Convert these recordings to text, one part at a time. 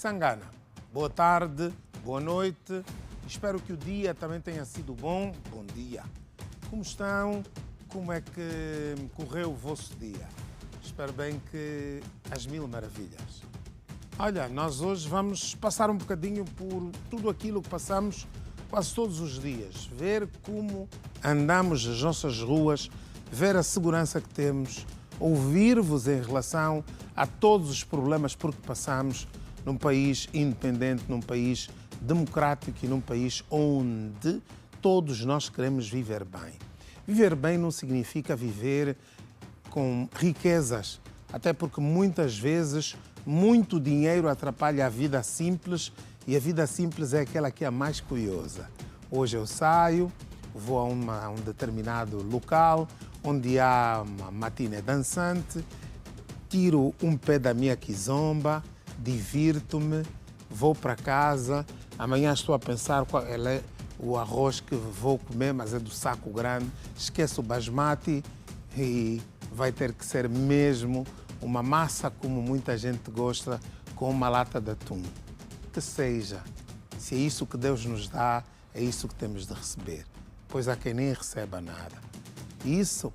Sangana, boa tarde, boa noite. Espero que o dia também tenha sido bom. Bom dia. Como estão? Como é que correu o vosso dia? Espero bem que as mil maravilhas. Olha, nós hoje vamos passar um bocadinho por tudo aquilo que passamos quase todos os dias. Ver como andamos nas nossas ruas, ver a segurança que temos, ouvir-vos em relação a todos os problemas por que passamos num país independente, num país democrático e num país onde todos nós queremos viver bem. Viver bem não significa viver com riquezas, até porque muitas vezes muito dinheiro atrapalha a vida simples e a vida simples é aquela que é a mais curiosa. Hoje eu saio, vou a um determinado local onde há uma matiné dançante, tiro um pé da minha quizomba, divirto-me, vou para casa. Amanhã estou a pensar qual é o arroz que vou comer, mas é do saco grande. Esqueço o basmati e vai ter que ser mesmo uma massa como muita gente gosta, com uma lata de atum. Que seja. Se é isso que Deus nos dá, é isso que temos de receber. Pois há quem nem receba nada. Isso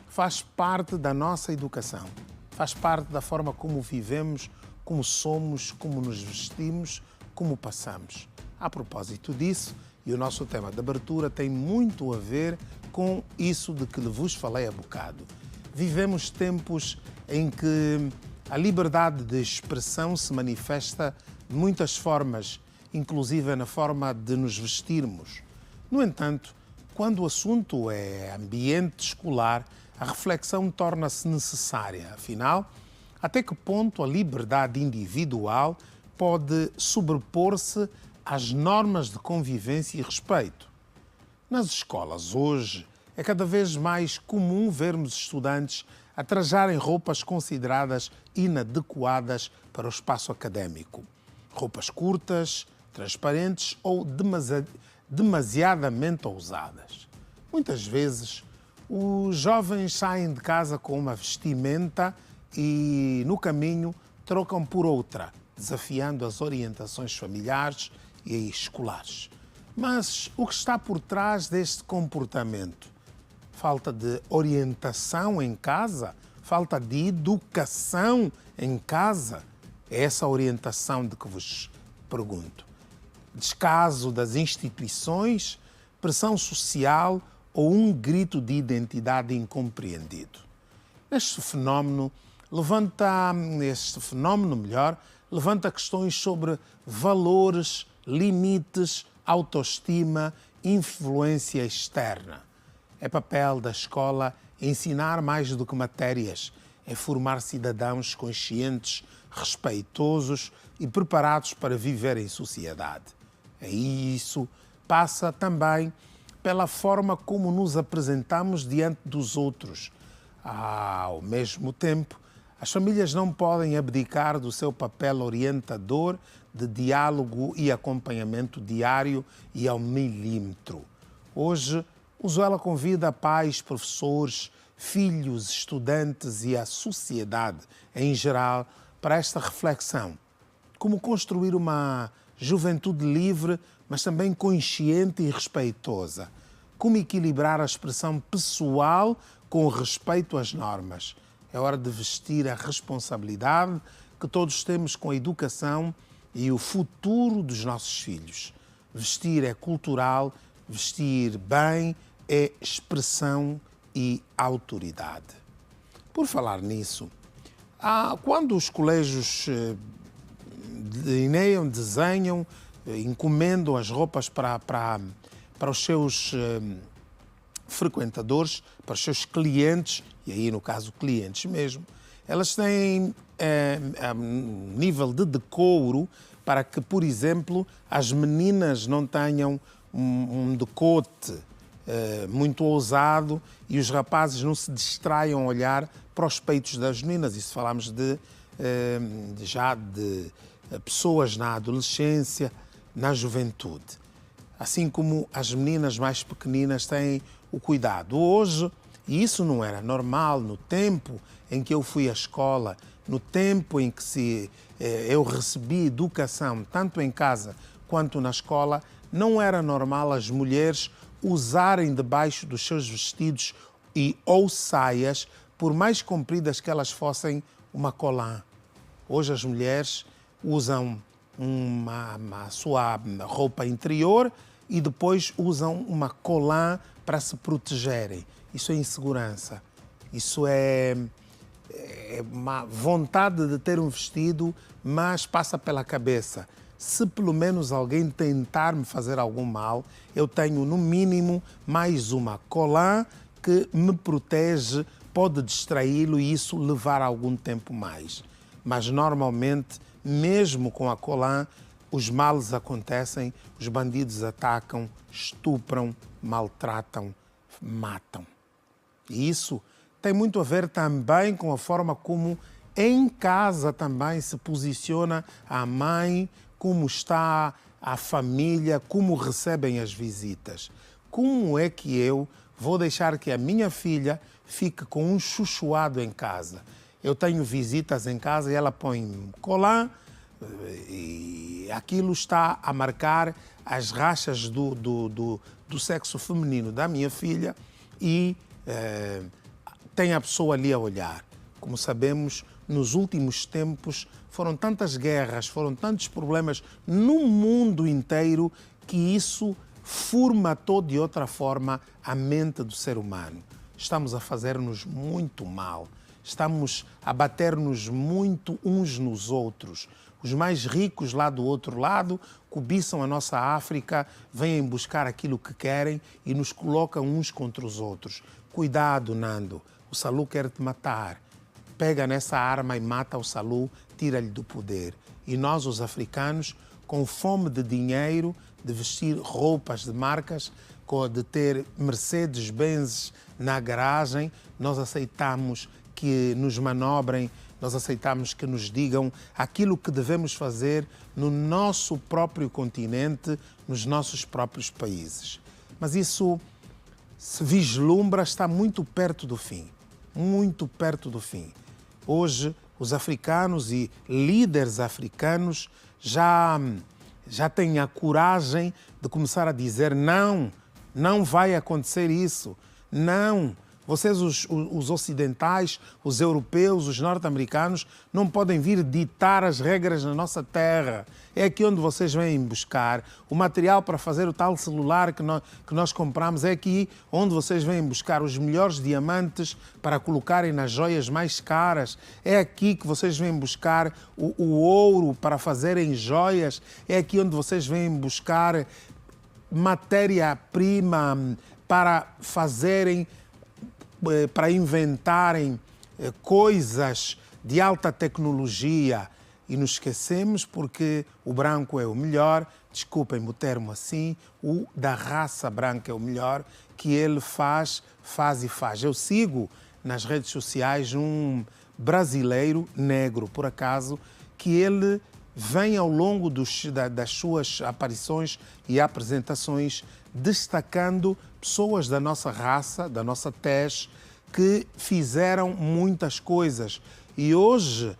faz parte da nossa educação. Faz parte da forma como vivemos, como somos, como nos vestimos, como passamos. A propósito disso, e o nosso tema de abertura tem muito a ver com isso de que vos falei há bocado. Vivemos tempos em que a liberdade de expressão se manifesta de muitas formas, inclusive na forma de nos vestirmos. No entanto, quando o assunto é ambiente escolar, a reflexão torna-se necessária. Afinal, até que ponto a liberdade individual pode sobrepor-se às normas de convivência e respeito? Nas escolas hoje é cada vez mais comum vermos estudantes a trajarem roupas consideradas inadequadas para o espaço académico. Roupas curtas, transparentes ou demasiadamente ousadas. Muitas vezes, os jovens saem de casa com uma vestimenta e, no caminho, trocam por outra, desafiando as orientações familiares e escolares. Mas o que está por trás deste comportamento? Falta de orientação em casa? Falta de educação em casa? É essa orientação de que vos pergunto. Descaso das instituições, pressão social ou um grito de identidade incompreendido? Este fenómeno levanta questões sobre valores, limites, autoestima, influência externa. É papel da escola ensinar mais do que matérias, é formar cidadãos conscientes, respeitosos e preparados para viver em sociedade. E isso passa também pela forma como nos apresentamos diante dos outros. Ao mesmo tempo, as famílias não podem abdicar do seu papel orientador de diálogo e acompanhamento diário e ao milímetro. Hoje, o Zoela convida pais, professores, filhos, estudantes e a sociedade em geral para esta reflexão. Como construir uma juventude livre, mas também consciente e respeitosa. Como equilibrar a expressão pessoal com o respeito às normas. É hora de vestir a responsabilidade que todos temos com a educação e o futuro dos nossos filhos. Vestir é cultural, vestir bem é expressão e autoridade. Por falar nisso, quando os colégios desenham, encomendam as roupas para os seus frequentadores, para os seus clientes, e aí no caso clientes mesmo, elas têm nível de decoro para que, por exemplo, as meninas não tenham um decote muito ousado e os rapazes não se distraiam a olhar para os peitos das meninas. Isso falamos já de pessoas na adolescência, na juventude. Assim como as meninas mais pequeninas têm o cuidado. Hoje, e isso não era normal no tempo em que eu fui à escola, no tempo em que eu recebi educação, tanto em casa quanto na escola, não era normal as mulheres usarem debaixo dos seus vestidos ou saias, por mais compridas que elas fossem, uma colã. Hoje as mulheres usam a sua roupa interior e depois usam uma colã para se protegerem. Isso é insegurança. Isso é uma vontade de ter um vestido, mas passa pela cabeça. Se pelo menos alguém tentar me fazer algum mal, eu tenho no mínimo mais uma colã que me protege, pode distraí-lo e isso levar algum tempo mais. Mas normalmente, mesmo com a colã, os males acontecem, os bandidos atacam, estupram, maltratam, matam. E isso tem muito a ver também com a forma como em casa também se posiciona a mãe, como está a família, como recebem as visitas. Como é que eu vou deixar que a minha filha fique com um chuchuado em casa? Eu tenho visitas em casa e ela põe colã e aquilo está a marcar as rachas do sexo feminino da minha filha e tem a pessoa ali a olhar. Como sabemos, nos últimos tempos foram tantas guerras, foram tantos problemas no mundo inteiro que isso formatou de outra forma a mente do ser humano. Estamos a fazer-nos muito mal, estamos a bater-nos muito uns nos outros. Os mais ricos lá do outro lado cobiçam a nossa África, vêm buscar aquilo que querem e nos colocam uns contra os outros. Cuidado, Nando, o Salou quer te matar. Pega nessa arma e mata o Salou, tira-lhe do poder. E nós, os africanos, com fome de dinheiro, de vestir roupas de marcas, de ter Mercedes-Benz na garagem, nós aceitamos que nos manobrem, nós aceitamos que nos digam aquilo que devemos fazer no nosso próprio continente, nos nossos próprios países. Mas isso se vislumbra, está muito perto do fim, muito perto do fim. Hoje, os africanos e líderes africanos já têm a coragem de começar a dizer não, não vai acontecer isso, não. Vocês, os ocidentais, os europeus, os norte-americanos, não podem vir ditar as regras na nossa terra. É aqui onde vocês vêm buscar o material para fazer o tal celular que nós compramos. É aqui onde vocês vêm buscar os melhores diamantes para colocarem nas joias mais caras. É aqui que vocês vêm buscar o ouro para fazerem joias. É aqui onde vocês vêm buscar matéria-prima para fazerem, para inventarem coisas de alta tecnologia e nos esquecemos porque o branco é o melhor, desculpem o termo assim, o da raça branca é o melhor, que ele faz. Eu sigo nas redes sociais um brasileiro negro, por acaso, que ele vem ao longo das suas aparições e apresentações destacando pessoas da nossa raça, da nossa tez, que fizeram muitas coisas. E hoje,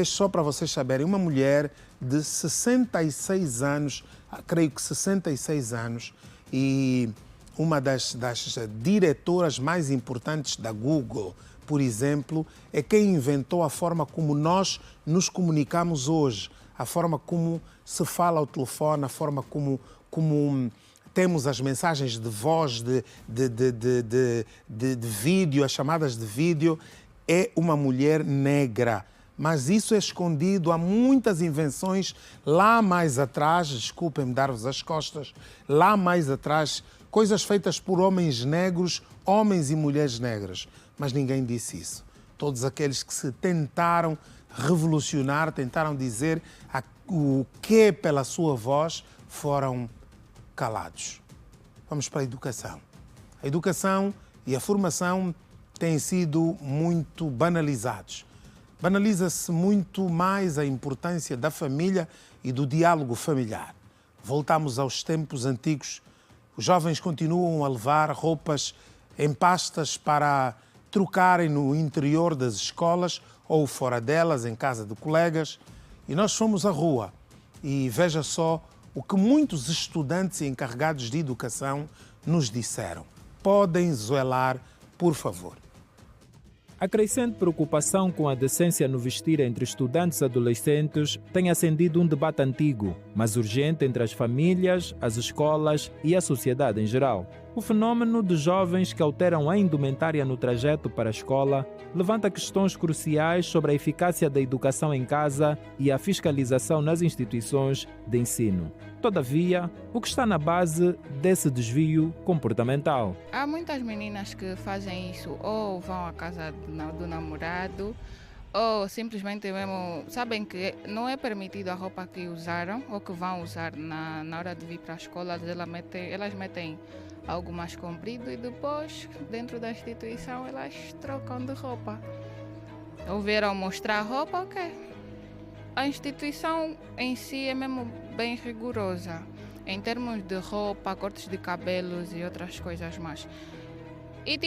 só para vocês saberem, uma mulher de 66 anos, creio que 66 anos, e uma das diretoras mais importantes da Google, por exemplo, é quem inventou a forma como nós nos comunicamos hoje, a forma como se fala ao telefone, a forma como temos as mensagens de voz, de vídeo, as chamadas de vídeo, é uma mulher negra. Mas isso é escondido, há muitas invenções lá mais atrás, desculpem-me dar-vos as costas, lá mais atrás, coisas feitas por homens negros, homens e mulheres negras. Mas ninguém disse isso. Todos aqueles que se tentaram revolucionar, tentaram dizer o que pela sua voz, foram calados. Vamos para a educação. A educação e a formação têm sido muito banalizados. Banaliza-se muito mais a importância da família e do diálogo familiar. Voltamos aos tempos antigos. Os jovens continuam a levar roupas em pastas para trocarem no interior das escolas ou fora delas, em casa de colegas, e nós fomos à rua. E veja só o que muitos estudantes e encarregados de educação nos disseram. Podem zoelar, por favor. A crescente preocupação com a decência no vestir entre estudantes e adolescentes tem acendido um debate antigo, mas urgente entre as famílias, as escolas e a sociedade em geral. O fenômeno de jovens que alteram a indumentária no trajeto para a escola levanta questões cruciais sobre a eficácia da educação em casa e a fiscalização nas instituições de ensino. Todavia, o que está na base desse desvio comportamental? Há muitas meninas que fazem isso, ou vão à casa do namorado, ou simplesmente mesmo sabem que não é permitido a roupa que usaram ou que vão usar na hora de vir para a escola. Elas metem algo mais comprido e depois, dentro da instituição, elas trocam de roupa. Ou vieram mostrar a roupa, ok. A instituição em si é mesmo bem rigorosa, em termos de roupa, cortes de cabelos e outras coisas mais. E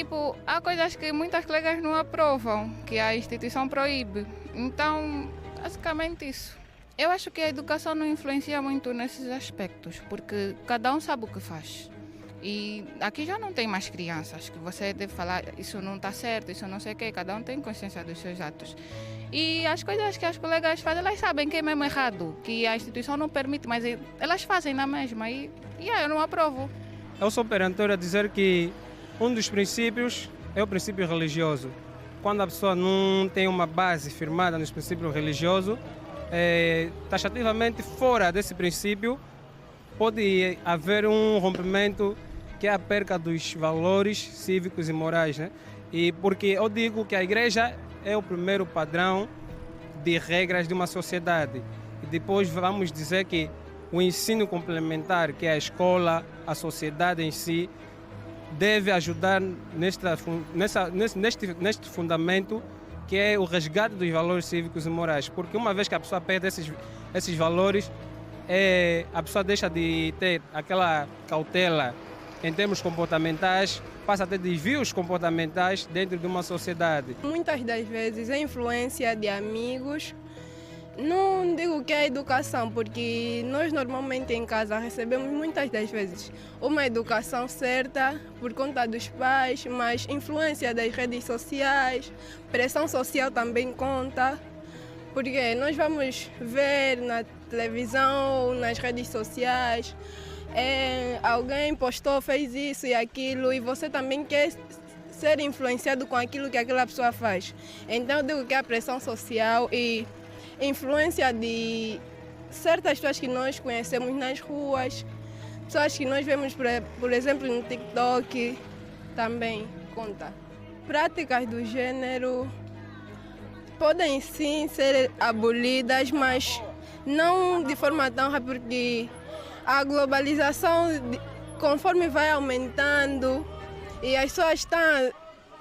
há coisas que muitas colegas não aprovam, que a instituição proíbe. Então, basicamente isso. Eu acho que a educação não influencia muito nesses aspectos, porque cada um sabe o que faz. E aqui já não tem mais crianças, que você deve falar, isso não está certo, isso não sei o quê, cada um tem consciência dos seus atos. E as coisas que as colegas fazem, elas sabem que é mesmo errado, que a instituição não permite, mas elas fazem na mesma e eu não aprovo. Eu sou perentório a dizer que um dos princípios é o princípio religioso. Quando a pessoa não tem uma base firmada nos princípios religiosos, taxativamente fora desse princípio, pode haver um rompimento que é a perca dos valores cívicos e morais, né? E porque eu digo que a igreja é o primeiro padrão de regras de uma sociedade. E depois vamos dizer que o ensino complementar, que é a escola, a sociedade em si, deve ajudar neste fundamento, que é o resgate dos valores cívicos e morais. Porque uma vez que a pessoa perde esses valores, a pessoa deixa de ter aquela cautela em termos comportamentais, passa a ter desvios comportamentais dentro de uma sociedade. Muitas das vezes a influência de amigos, não digo que é a educação, porque nós normalmente em casa recebemos muitas das vezes uma educação certa por conta dos pais, mas influência das redes sociais, pressão social também conta, porque nós vamos ver na televisão, nas redes sociais, alguém postou, fez isso e aquilo, e você também quer ser influenciado com aquilo que aquela pessoa faz. Então eu digo que a pressão social e influência de certas pessoas que nós conhecemos nas ruas, pessoas que nós vemos, por exemplo, no TikTok, também conta. Práticas do gênero podem sim ser abolidas, mas não de forma tão rápida, porque a globalização, conforme vai aumentando e as pessoas estão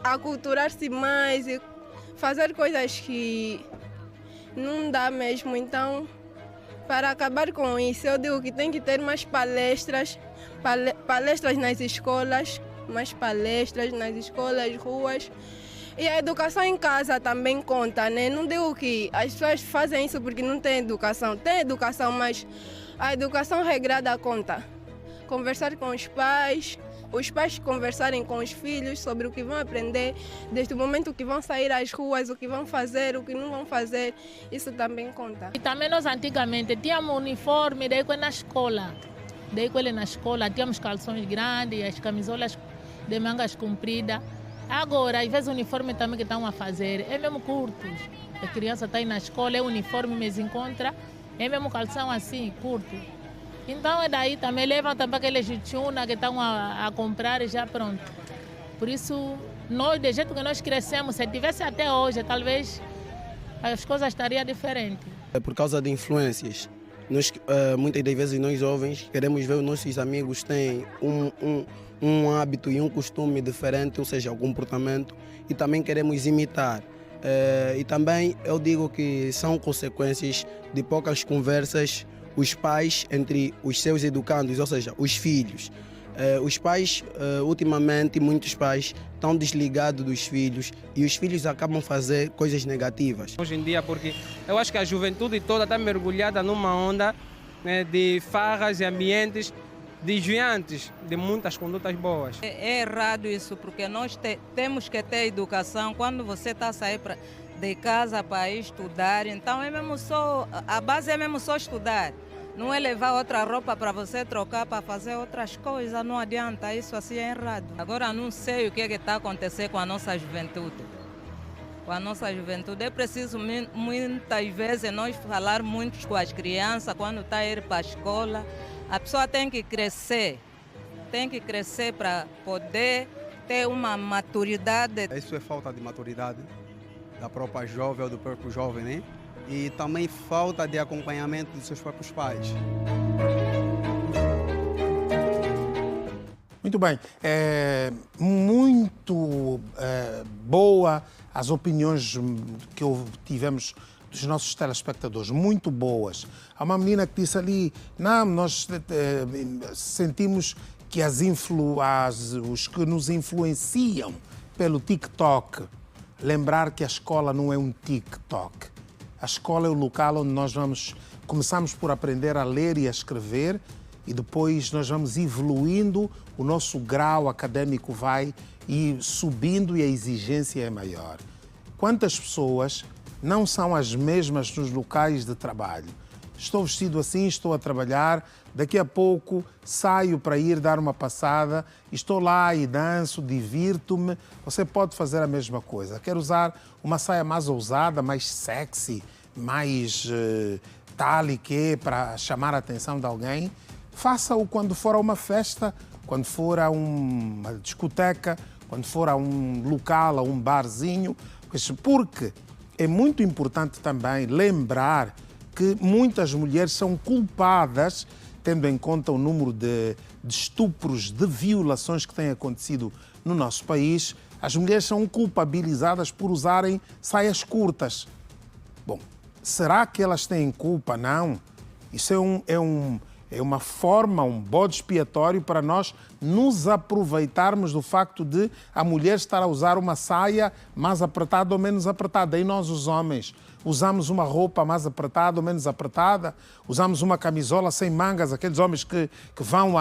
a aculturar-se mais e fazer coisas que não dá mesmo. Então, para acabar com isso, eu digo que tem que ter mais palestras nas escolas, mais palestras nas escolas, ruas. E a educação em casa também conta, né? Não digo que as pessoas fazem isso porque não têm educação. Tem educação, mas a educação regrada conta. Conversar com os pais conversarem com os filhos sobre o que vão aprender, desde o momento que vão sair às ruas, o que vão fazer, o que não vão fazer, isso também conta. E também nós antigamente tínhamos uniforme, daí na escola. Na escola tínhamos calções grandes, as camisolas de mangas compridas. Agora, às vezes o uniforme também que estão a fazer é mesmo curto. A criança está aí na escola, é uniforme, mas encontra, é mesmo calção assim, curto. Então é daí também levam também aqueles chuna que estão a comprar e já pronto. Por isso, nós, do jeito que nós crescemos, se tivesse até hoje, talvez as coisas estariam diferentes. É por causa de influências. Nós, muitas das vezes nós jovens queremos ver os nossos amigos têm um hábito e um costume diferente, ou seja, o comportamento, e também queremos imitar. E também eu digo que são consequências de poucas conversas os pais entre os seus educandos, ou seja, os filhos. Os pais, ultimamente, muitos pais estão desligados dos filhos e os filhos acabam fazendo coisas negativas. Hoje em dia, porque eu acho que a juventude toda está mergulhada numa onda, né, de farras e ambientes desviantes de muitas condutas boas. É errado isso, porque nós temos que ter educação. Quando você está a sair de casa para ir estudar, então a base é mesmo só estudar. Não é levar outra roupa para você trocar para fazer outras coisas, não adianta, isso assim é errado. Agora não sei o que está acontecendo com a nossa juventude. Com a nossa juventude é preciso muitas vezes nós falar muito com as crianças quando está a ir para a escola. A pessoa tem que crescer para poder ter uma maturidade. Isso é falta de maturidade da própria jovem ou do próprio jovem, né? E também falta de acompanhamento dos seus próprios pais. Muito bem. Muito boa as opiniões que tivemos dos nossos telespectadores, muito boas. Há uma menina que disse ali, não, nós sentimos que os que nos influenciam pelo TikTok, lembrar que a escola não é um TikTok. A escola é o local onde começamos por aprender a ler e a escrever e depois nós vamos evoluindo, o nosso grau académico vai subindo e a exigência é maior. Quantas pessoas não são as mesmas nos locais de trabalho? Estou vestido assim, estou a trabalhar, daqui a pouco saio para ir dar uma passada, estou lá e danço, divirto-me. Você pode fazer a mesma coisa. Quer usar uma saia mais ousada, mais sexy, mais tal e que para chamar a atenção de alguém? Faça-o quando for a uma festa, quando for a uma discoteca, quando for a um local, a um barzinho, porque é muito importante também lembrar que muitas mulheres são culpadas, tendo em conta o número de estupros, de violações que têm acontecido no nosso país. As mulheres são culpabilizadas por usarem saias curtas. Bom, será que elas têm culpa? Não. Isso é uma forma, um bode expiatório para nós nos aproveitarmos do facto de a mulher estar a usar uma saia mais apertada ou menos apertada. E nós, os homens, usamos uma roupa mais apertada ou menos apertada, usamos uma camisola sem mangas, aqueles homens que vão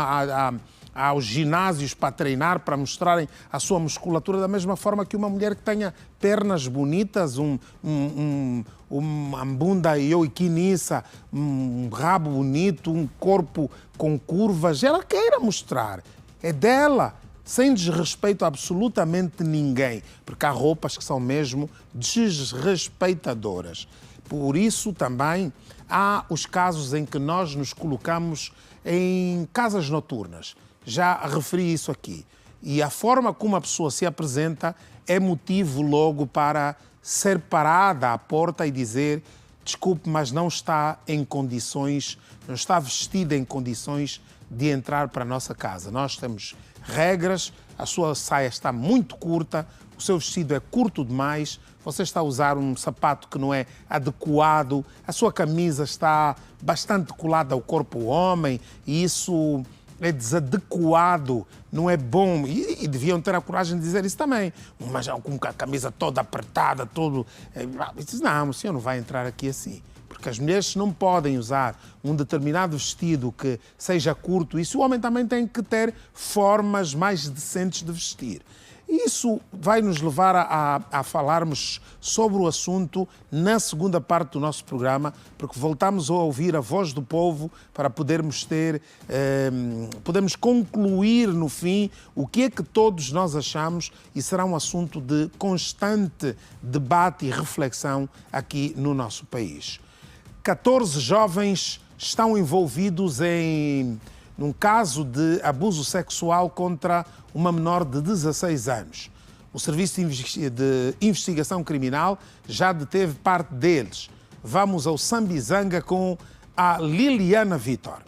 aos ginásios para treinar, para mostrarem a sua musculatura, da mesma forma que uma mulher que tenha pernas bonitas, uma bunda ioiquiniça, um rabo bonito, um corpo com curvas, ela queira mostrar. É dela, sem desrespeito a absolutamente ninguém, porque há roupas que são mesmo desrespeitadoras. Por isso também há os casos em que nós nos colocamos em casas noturnas. Já referi isso aqui. E a forma como a pessoa se apresenta é motivo logo para ser parada à porta e dizer: desculpe, mas não está em condições, não está vestida em condições de entrar para a nossa casa. Nós temos regras, a sua saia está muito curta, o seu vestido é curto demais, você está a usar um sapato que não é adequado, a sua camisa está bastante colada ao corpo do homem e isso é desadequado, não é bom. E deviam ter a coragem de dizer isso também. Mas com a camisa toda apertada, todo... Não, o senhor não vai entrar aqui assim. Porque as mulheres não podem usar um determinado vestido que seja curto. Isso o homem também tem que ter formas mais decentes de vestir. Isso vai nos levar a falarmos sobre o assunto na segunda parte do nosso programa, porque voltamos a ouvir a voz do povo para podermos concluir no fim o que é que todos nós achamos e será um assunto de constante debate e reflexão aqui no nosso país. 14 jovens estão envolvidos num caso de abuso sexual contra uma menor de 16 anos. O Serviço de Investigação Criminal já deteve parte deles. Vamos ao Sambizanga com a Liliana Vitor.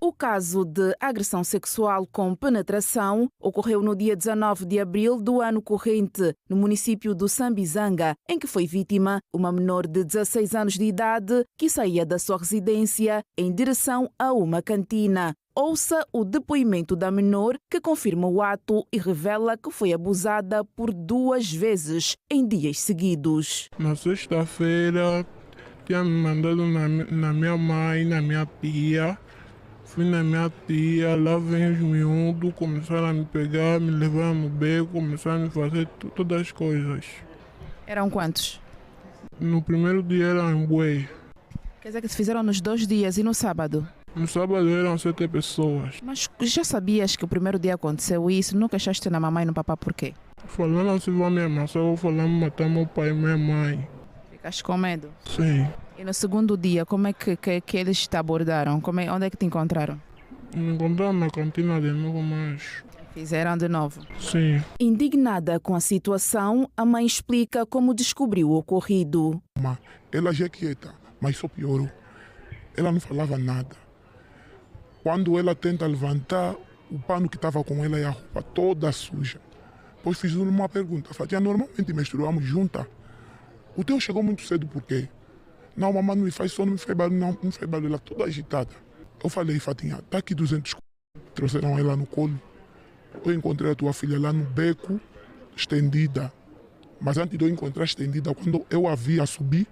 O O caso de agressão sexual com penetração ocorreu no dia 19 de abril do ano corrente, no município do Sambizanga, em que foi vítima uma menor de 16 anos de idade que saía da sua residência em direção a uma cantina. Ouça o depoimento da menor, que confirma o ato e revela que foi abusada por 2 vezes em dias seguidos. Na sexta-feira, tinha me mandado na minha mãe, na minha tia. Fui na minha tia, lá vem os miúdos, começaram a me pegar, me levaram no beco, começaram a me fazer todas as coisas. Eram quantos? No primeiro dia eram em Bué. Quer dizer que se fizeram nos 2 dias e no sábado? No sábado eram 7 pessoas. Mas já sabias que o primeiro dia aconteceu isso? Nunca achaste na mamãe e no papá por quê? Falando assim para minha mãe, só vou falar matar meu pai e minha mãe. Ficaste com medo? Sim. E no segundo dia, como é que eles te abordaram? Onde é que te encontraram? Me encontraram na cantina de novo, mas... Fizeram de novo? Sim. Indignada com a situação, a mãe explica como descobriu o ocorrido. Ela já é quieta, mas só piorou. Ela não falava nada. Quando ela tenta levantar, o pano que estava com ela e a roupa toda suja. Depois fiz uma pergunta. Falei, normalmente misturamos juntas. O teu chegou muito cedo por quê? Não, mamãe não me faz som, não me faz barulho, não faz barulho. Ela toda agitada. Eu falei, Fatinha, está aqui 200 trouxeram ela no colo. Eu encontrei a tua filha lá no beco, estendida. Mas antes de eu encontrar estendida, quando eu a vi a subir,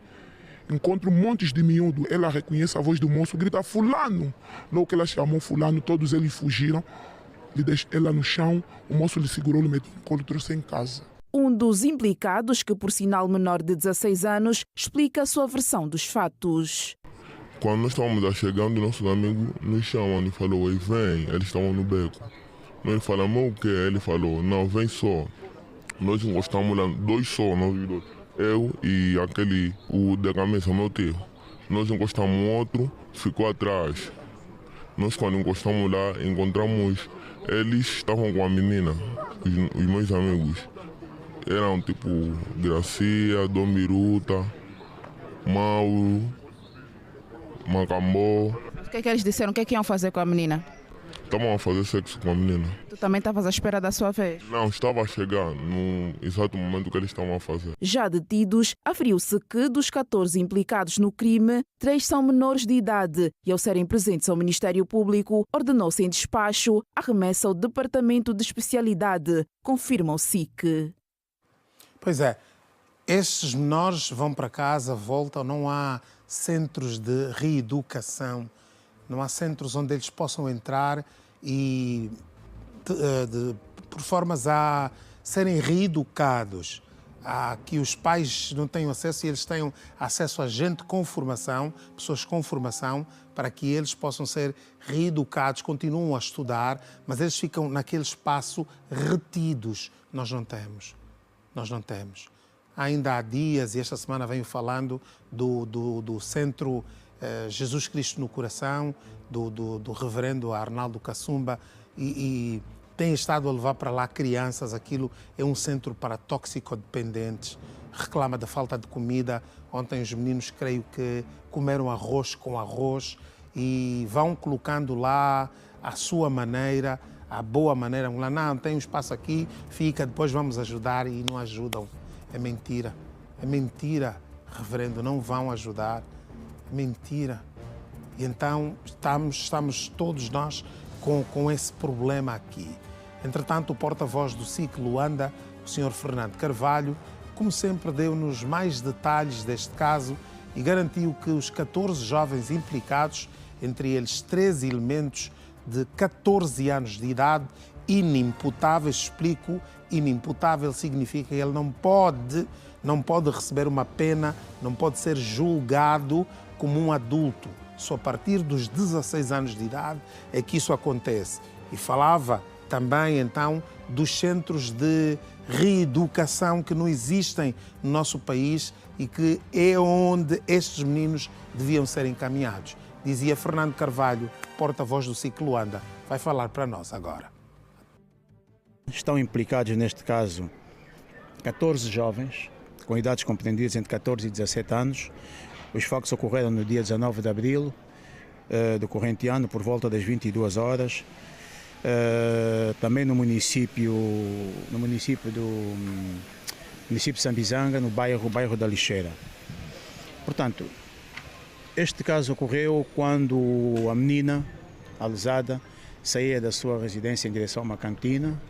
encontro montes de miúdo. Ela reconhece a voz do moço, grita, fulano. Logo que ela chamou fulano, todos eles fugiram. Ele deixou ela no chão, o moço lhe segurou, lhe meteu no colo e trouxe em casa. Um dos implicados, que por sinal menor de 16 anos, explica a sua versão dos fatos. Quando nós estávamos chegando, nossos amigos nos chamam e falou, vem, eles estavam no beco. Nós falamos o quê? Ele falou, não, vem só. Nós encostamos lá, 2 só, nós dois. Eu e aquele, o da camisa, meu tio. Nós encostamos outro, ficou atrás. Nós quando encostamos lá, encontramos, eles estavam com a menina, os meus amigos. Eram tipo Gracia, Dom Biruta, Mauro, Macambó. O que eles disseram? O que iam fazer com a menina? Estavam a fazer sexo com a menina. Tu também estavas à espera da sua vez? Não, estava a chegar no exato momento que eles estavam a fazer. Já detidos, aferiu-se que dos 14 implicados no crime, 3 são menores de idade e, ao serem presentes ao Ministério Público, ordenou-se em despacho a remessa ao Departamento de Especialidade, confirma o SIC. Pois é, estes menores vão para casa, voltam, não há centros de reeducação, não há centros onde eles possam entrar e por formas a serem reeducados, a que os pais não tenham acesso e eles tenham acesso a gente com formação, pessoas com formação, para que eles possam ser reeducados, continuam a estudar, mas eles ficam naquele espaço retidos. Nós não temos. Ainda há dias, e esta semana venho falando do Centro Jesus Cristo no Coração, do reverendo Arnaldo Kassumba, e tem estado a levar para lá crianças. Aquilo é um centro para toxicodependentes, reclama da falta de comida. Ontem os meninos, creio que comeram arroz com arroz e vão colocando lá a sua maneira, a boa maneira. Lá, não, tem um espaço aqui, fica, depois vamos ajudar, e não ajudam. É mentira, reverendo, não vão ajudar. Mentira. E então estamos todos nós com esse problema aqui. Entretanto, o porta-voz do SIC Luanda, o Sr. Fernando Carvalho, como sempre, deu-nos mais detalhes deste caso e garantiu que os 14 jovens implicados, entre eles 13 elementos de 14 anos de idade, inimputáveis, explico, inimputável significa que ele não pode receber uma pena, não pode ser julgado como um adulto. Só a partir dos 16 anos de idade é que isso acontece. E falava também, então, dos centros de reeducação que não existem no nosso país e que é onde estes meninos deviam ser encaminhados. Dizia Fernando Carvalho, porta-voz do SIC Luanda. Vai falar para nós agora. Estão implicados, neste caso, 14 jovens, com idades compreendidas entre 14 e 17 anos. Os factos ocorreram no dia 19 de abril do corrente ano, por volta das 22 horas. Também no município de Sambizanga, no bairro da Lixeira. Portanto, este caso ocorreu quando a menina, a lesada, saía da sua residência em direção a uma cantina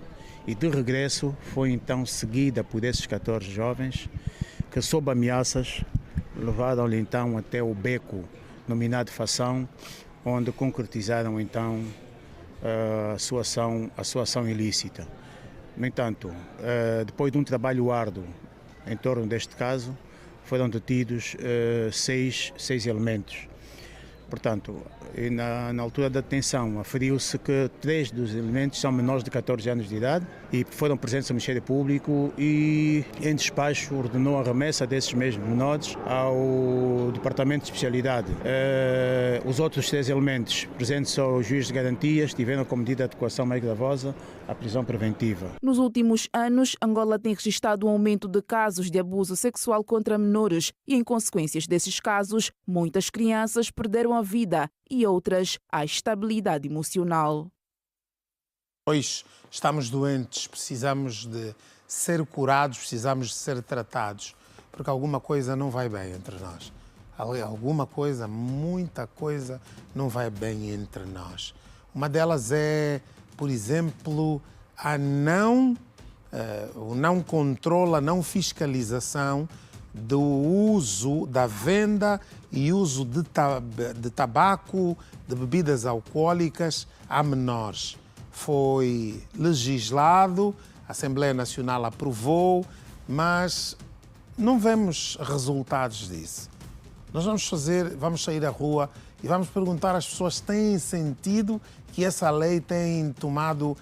e de regresso foi então seguida por esses 14 jovens que, sob ameaças, levaram-lhe então até o beco nominado Fação, onde concretizaram então a sua ação ilícita. No entanto, depois de um trabalho árduo em torno deste caso, foram detidos seis elementos. Portanto, na altura da detenção, aferiu-se que 3 dos elementos são menores de 14 anos de idade e foram presentes ao Ministério Público e, em despacho, ordenou a remessa desses mesmos menores ao Departamento de Especialidade. Os outros 3 elementos presentes ao juiz de garantias tiveram como medida de adequação mais gravosa a prisão preventiva. Nos últimos anos, Angola tem registrado um aumento de casos de abuso sexual contra menores e, em consequências desses casos, muitas crianças perderam a vida e outras a estabilidade emocional. Pois estamos doentes, precisamos de ser curados, precisamos de ser tratados, porque alguma coisa não vai bem entre nós. Alguma coisa, muita coisa não vai bem entre nós. Uma delas é, por exemplo, o não controle, a não fiscalização do uso, da venda e uso de tabaco, de bebidas alcoólicas a menores. Foi legislado, a Assembleia Nacional aprovou, mas não vemos resultados disso. Nós vamos sair à rua e vamos perguntar às pessoas se têm sentido que essa lei tem tomado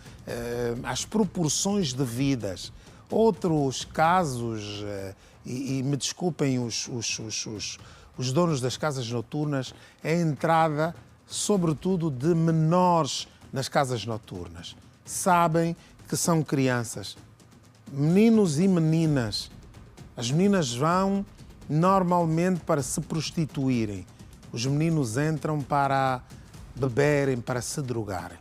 as proporções devidas. Outros casos, e me desculpem os donos das casas noturnas, é a entrada, sobretudo, de menores nas casas noturnas. Sabem que são crianças, meninos e meninas. As meninas vão normalmente para se prostituírem. Os meninos entram para beberem, para se drogarem.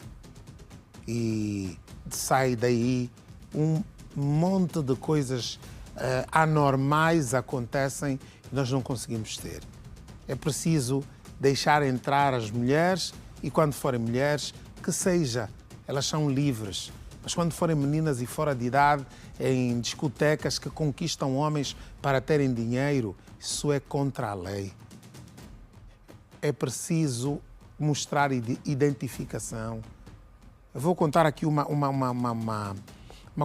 E sai daí um monte de coisas anormais acontecem e nós não conseguimos ter. É preciso deixar entrar as mulheres e, quando forem mulheres, que seja, elas são livres. Mas quando forem meninas e fora de idade, em discotecas que conquistam homens para terem dinheiro, isso é contra a lei. É preciso mostrar identificação. Eu vou contar aqui uma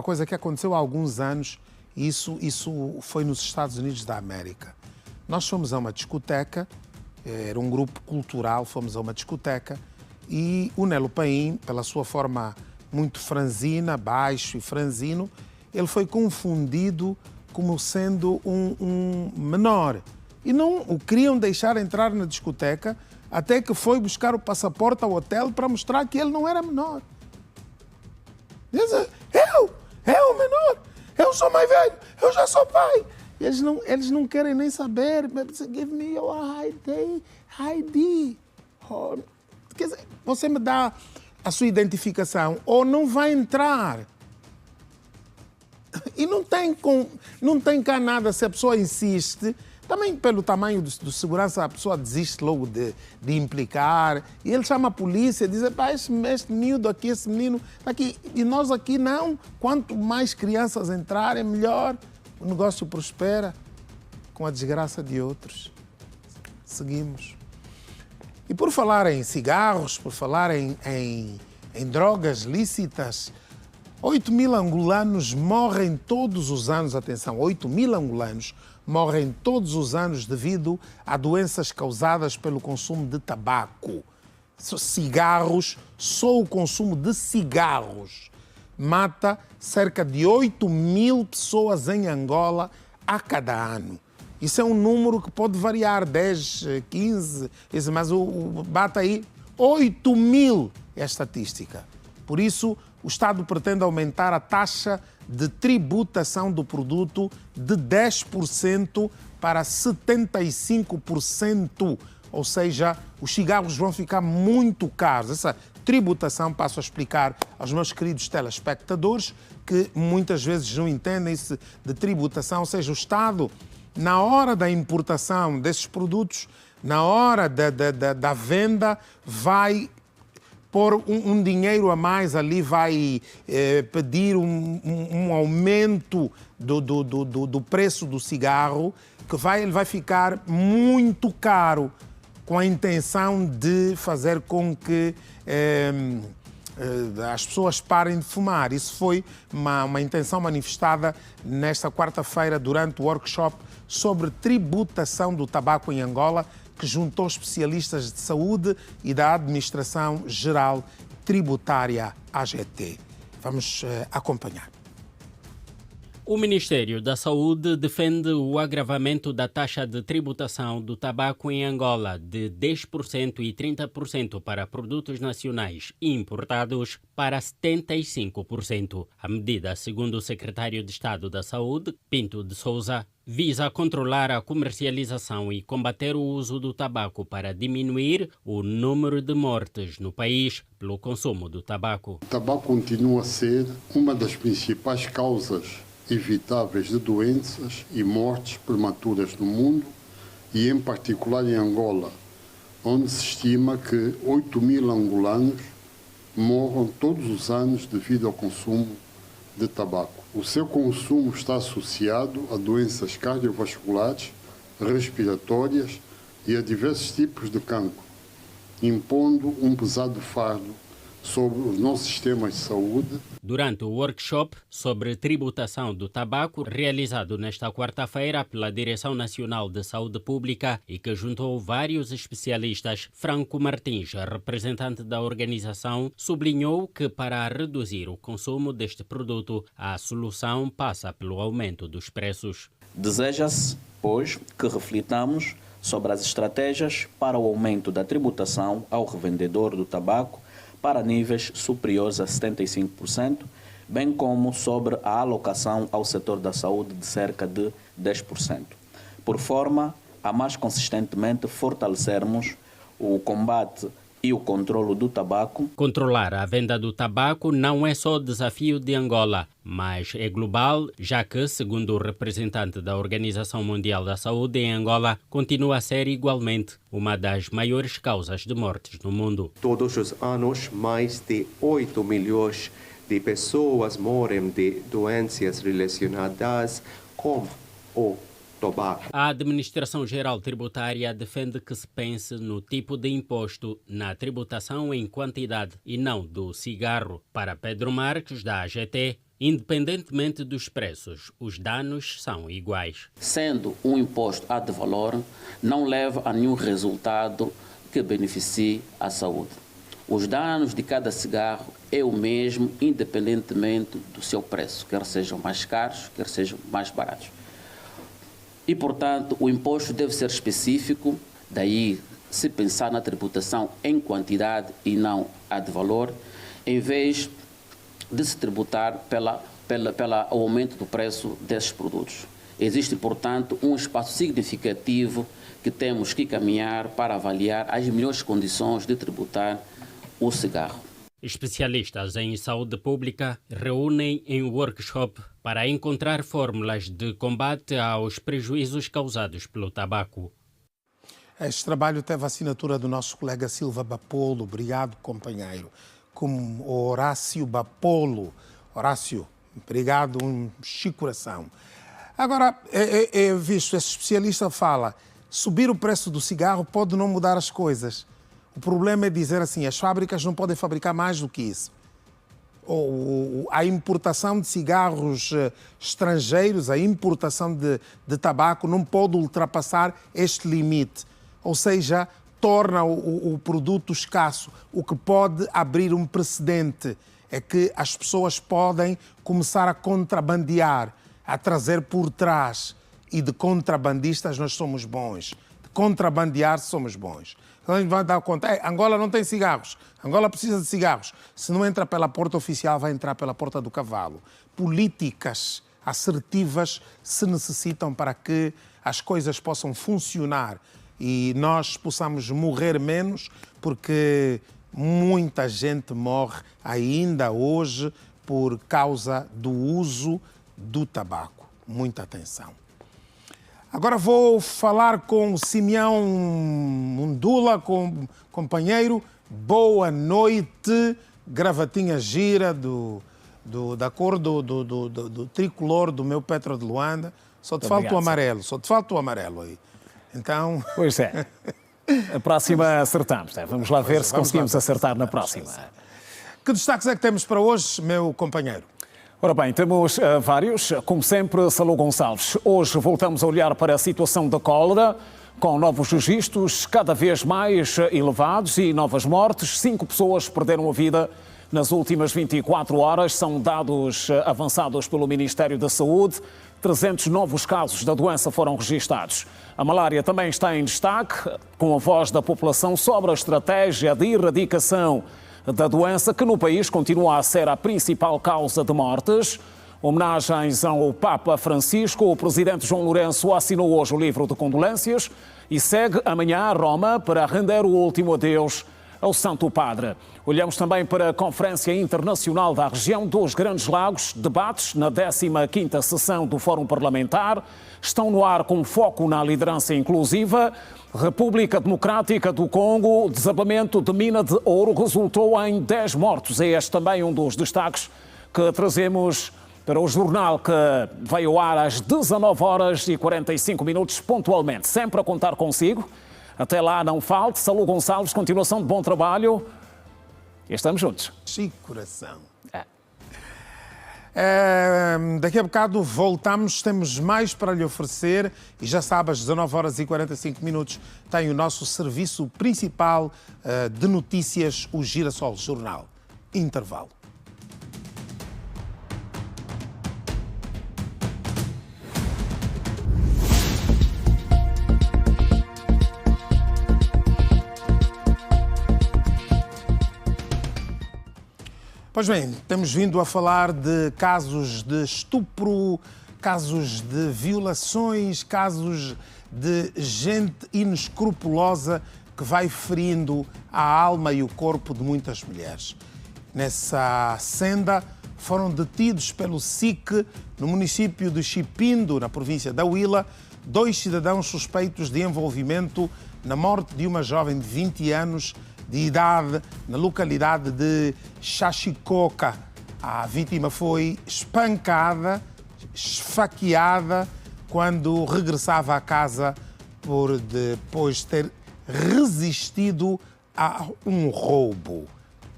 coisa que aconteceu há alguns anos. Isso foi nos Estados Unidos da América. Nós fomos a uma discoteca, era um grupo cultural, fomos a uma discoteca e o Nelo Paim, pela sua forma muito franzina, baixo e franzino, ele foi confundido como sendo um menor. E não o queriam deixar entrar na discoteca até que foi buscar o passaporte ao hotel para mostrar que ele não era menor. Diz, eu menor, eu sou mais velho, eu já sou pai. Eles não querem nem saber. Give me your ID. Quer dizer, você me dá a sua identificação ou não vai entrar. E não tem cá nada se a pessoa insiste. Também pelo tamanho do segurança, a pessoa desiste logo de implicar. E ele chama a polícia e diz, este miúdo aqui, esse menino aqui. E nós aqui não. Quanto mais crianças entrarem, melhor. O negócio prospera com a desgraça de outros. Seguimos. E por falar em cigarros, por falar em drogas lícitas, 8.000 angolanos morrem todos os anos, atenção, 8.000 angolanos morrem todos os anos devido a doenças causadas pelo consumo de tabaco. Cigarros, só o consumo de cigarros mata cerca de 8.000 pessoas em Angola a cada ano. Isso é um número que pode variar, 10, 15, mas bate aí 8.000 é a estatística. Por isso, o Estado pretende aumentar a taxa de tributação do produto de 10% para 75%, ou seja, os cigarros vão ficar muito caros. Essa tributação, passo a explicar aos meus queridos telespectadores, que muitas vezes não entendem isso de tributação, ou seja, o Estado, na hora da importação desses produtos, na hora da venda, vai pôr um dinheiro a mais ali, vai pedir um aumento do preço do cigarro, que ele vai ficar muito caro, com a intenção de fazer com que as pessoas parem de fumar. Isso foi uma intenção manifestada nesta quarta-feira durante o workshop sobre tributação do tabaco em Angola, que juntou especialistas de saúde e da Administração Geral Tributária, AGT. Vamos acompanhar. O Ministério da Saúde defende o agravamento da taxa de tributação do tabaco em Angola de 10% e 30% para produtos nacionais e importados para 75%. A medida, segundo o secretário de Estado da Saúde, Pinto de Sousa, visa controlar a comercialização e combater o uso do tabaco para diminuir o número de mortes no país pelo consumo do tabaco. O tabaco continua a ser uma das principais causas evitáveis de doenças e mortes prematuras no mundo e, em particular, em Angola, onde se estima que 8.000 angolanos morram todos os anos devido ao consumo de tabaco. O seu consumo está associado a doenças cardiovasculares, respiratórias e a diversos tipos de cancro, impondo um pesado fardo sobre os nossos sistemas de saúde. Durante o workshop sobre tributação do tabaco, realizado nesta quarta-feira pela Direção Nacional de Saúde Pública e que juntou vários especialistas, Franco Martins, representante da organização, sublinhou que para reduzir o consumo deste produto, a solução passa pelo aumento dos preços. Deseja-se, pois, que reflitamos sobre as estratégias para o aumento da tributação ao revendedor do tabaco para níveis superiores a 75%, bem como sobre a alocação ao setor da saúde de cerca de 10%, por forma a mais consistentemente fortalecermos o combate e o controlo do tabaco. Controlar a venda do tabaco não é só desafio de Angola, mas é global, já que, segundo o representante da Organização Mundial da Saúde em Angola, continua a ser igualmente uma das maiores causas de mortes no mundo. Todos os anos, mais de 8 milhões de pessoas morrem de doenças relacionadas com o tabaco. A Administração Geral Tributária defende que se pense no tipo de imposto na tributação em quantidade e não do cigarro. Para Pedro Marques, da AGT, independentemente dos preços, os danos são iguais. Sendo um imposto ad valorem, não leva a nenhum resultado que beneficie a saúde. Os danos de cada cigarro é o mesmo, independentemente do seu preço, quer sejam mais caros, quer sejam mais baratos. E, portanto, o imposto deve ser específico, daí se pensar na tributação em quantidade e não ad valor, em vez de se tributar pelo aumento do preço desses produtos. Existe, portanto, um espaço significativo que temos que caminhar para avaliar as melhores condições de tributar o cigarro. Especialistas em saúde pública reúnem em workshop para encontrar fórmulas de combate aos prejuízos causados pelo tabaco. Este trabalho teve a assinatura do nosso colega Silva Bapolo. Obrigado, companheiro. Como o Horácio Bapolo. Horácio, obrigado, um coração. Agora, é visto, esse especialista fala, subir o preço do cigarro pode não mudar as coisas. O problema é dizer assim, as fábricas não podem fabricar mais do que isso. A importação de cigarros estrangeiros, a importação de tabaco não pode ultrapassar este limite. Ou seja, torna o produto escasso, o que pode abrir um precedente. É que as pessoas podem começar a contrabandear, a trazer por trás. E de contrabandistas nós somos bons. De contrabandear somos bons. Então a gente vai dar conta, Angola não tem cigarros, Angola precisa de cigarros. Se não entra pela porta oficial, vai entrar pela porta do cavalo. Políticas assertivas se necessitam para que as coisas possam funcionar. e nós possamos morrer menos, porque muita gente morre ainda hoje por causa do uso do tabaco. Muita atenção. Agora vou falar com o Simeão Mundula, companheiro. Boa noite, gravatinha gira da cor do tricolor do meu Petro de Luanda. Só te falta o amarelo, aí. Então... Pois é. A próxima acertamos. Vamos lá ver se conseguimos acertar na próxima. Que destaques é que temos para hoje, meu companheiro? Ora bem, temos vários. Como sempre, Salou Gonçalves. Hoje voltamos a olhar para a situação da cólera, com novos registros cada vez mais elevados e novas mortes. 5 pessoas perderam a vida nas últimas 24 horas. São dados avançados pelo Ministério da Saúde. 300 novos casos da doença foram registados. A malária também está em destaque, com a voz da população sobre a estratégia de erradicação da doença, que no país continua a ser a principal causa de mortes. Homenagens ao Papa Francisco. O presidente João Lourenço assinou hoje o livro de condolências e segue amanhã a Roma para render o último adeus ao Santo Padre. Olhamos também para a Conferência Internacional da Região dos Grandes Lagos. Debates na 15ª sessão do Fórum Parlamentar estão no ar com foco na liderança inclusiva. República Democrática do Congo, desabamento de mina de ouro resultou em 10 mortos. É este também um dos destaques que trazemos para o jornal, que veio ao ar às 19h45 pontualmente. Sempre a contar consigo. Até lá, não falte. Salou Gonçalves, continuação de bom trabalho. E estamos juntos. Chico coração. Daqui a bocado voltamos, temos mais para lhe oferecer e já sabe, às 19h45 tem o nosso serviço principal de notícias, o Girassol Jornal. Intervalo. Pois bem, temos vindo a falar de casos de estupro, casos de violações, casos de gente inescrupulosa que vai ferindo a alma e o corpo de muitas mulheres. Nessa senda foram detidos pelo SIC no município de Chipindo, na província da Huila, 2 cidadãos suspeitos de envolvimento na morte de uma jovem de 20 anos de idade na localidade de Xaxicoca. A vítima foi espancada, esfaqueada, quando regressava à casa por depois ter resistido a um roubo.